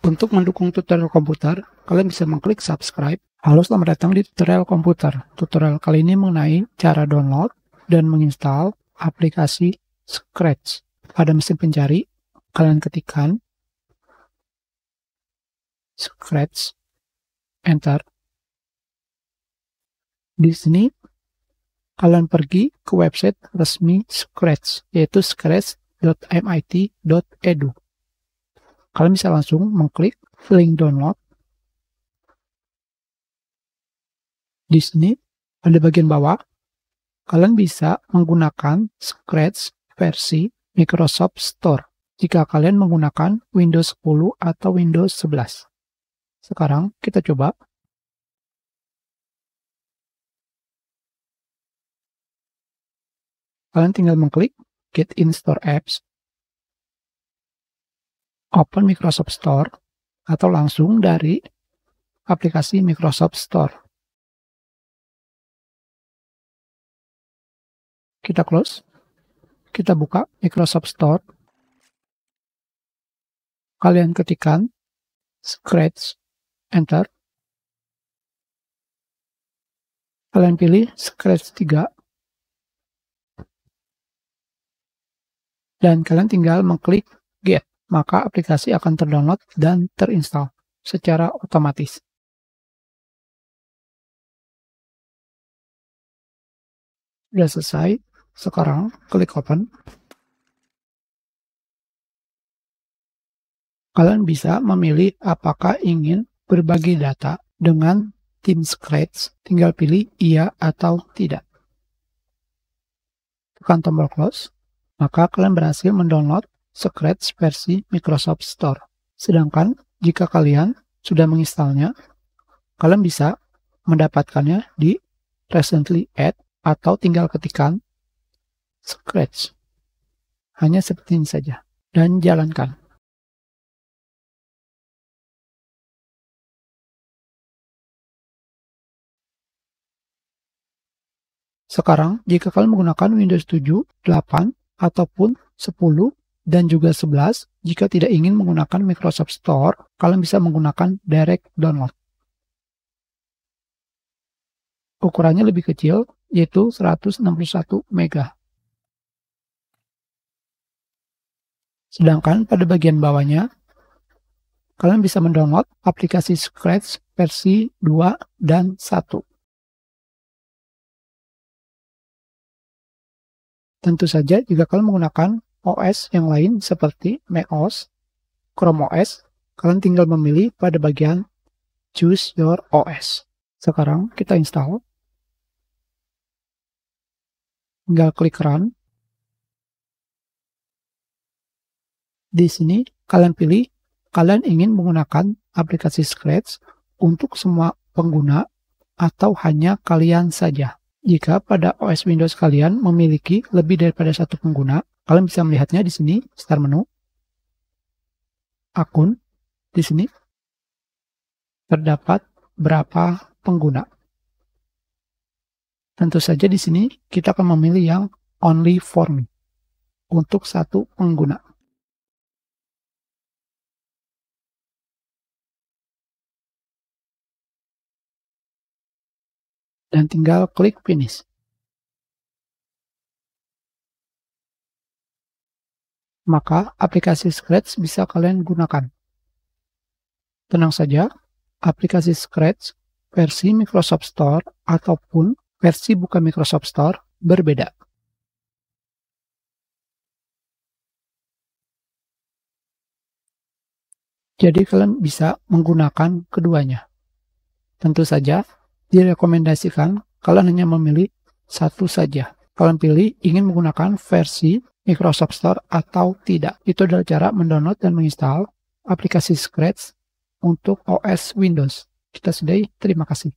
Untuk mendukung tutorial komputer, kalian bisa mengklik subscribe. Halo, selamat datang di tutorial komputer. Tutorial kali ini mengenai cara download dan menginstal aplikasi Scratch. Pada mesin pencari, kalian ketikkan Scratch, enter. Di sini, kalian pergi ke website resmi Scratch, yaitu scratch.mit.edu. Kalian bisa langsung mengklik link download. Di sini, pada bagian bawah, kalian bisa menggunakan Scratch versi Microsoft Store jika kalian menggunakan Windows 10 atau Windows 11. Sekarang kita coba. Kalian tinggal mengklik Get in Store Apps, open Microsoft Store, atau langsung dari aplikasi Microsoft Store. Kita close, kita buka Microsoft Store, kalian ketikkan Scratch, enter, kalian pilih Scratch 3, dan kalian tinggal mengklik Get, maka aplikasi akan terdownload dan terinstall secara otomatis. Sudah selesai, sekarang klik Open. Kalian bisa memilih apakah ingin berbagi data dengan tim Scratch, tinggal pilih iya atau tidak. Tekan tombol close, maka kalian berhasil mendownload Scratch versi Microsoft Store. Sedangkan jika kalian sudah menginstalnya, kalian bisa mendapatkannya di Recently Add atau tinggal ketikkan Scratch. Hanya seperti ini saja, dan jalankan. Sekarang, jika kalian menggunakan Windows 7, 8, ataupun 10, dan juga 11, jika tidak ingin menggunakan Microsoft Store, kalian bisa menggunakan Direct Download. Ukurannya lebih kecil, yaitu 161 MB. Sedangkan pada bagian bawahnya, kalian bisa mendownload aplikasi Scratch versi 2 dan 1. Tentu saja jika kalian menggunakan OS yang lain seperti macOS, Chrome OS, kalian tinggal memilih pada bagian Choose Your OS. Sekarang kita install. Tinggal klik Run. Di sini kalian pilih kalian ingin menggunakan aplikasi Scratch untuk semua pengguna atau hanya kalian saja. Jika pada OS Windows kalian memiliki lebih daripada satu pengguna, kalian bisa melihatnya di sini, Start menu, akun, di sini terdapat berapa pengguna. Tentu saja di sini kita akan memilih yang Only for Me, untuk satu pengguna. Dan tinggal klik Finish. Maka aplikasi Scratch bisa kalian gunakan. Tenang saja, aplikasi Scratch versi Microsoft Store ataupun versi bukan Microsoft Store berbeda. Jadi kalian bisa menggunakan keduanya. Tentu saja, direkomendasikan kalian hanya memilih satu saja. Kalian pilih ingin menggunakan versi Microsoft Store atau tidak. Itu adalah cara mendownload dan menginstal aplikasi Scratch untuk OS Windows. Kita sudahi, terima kasih.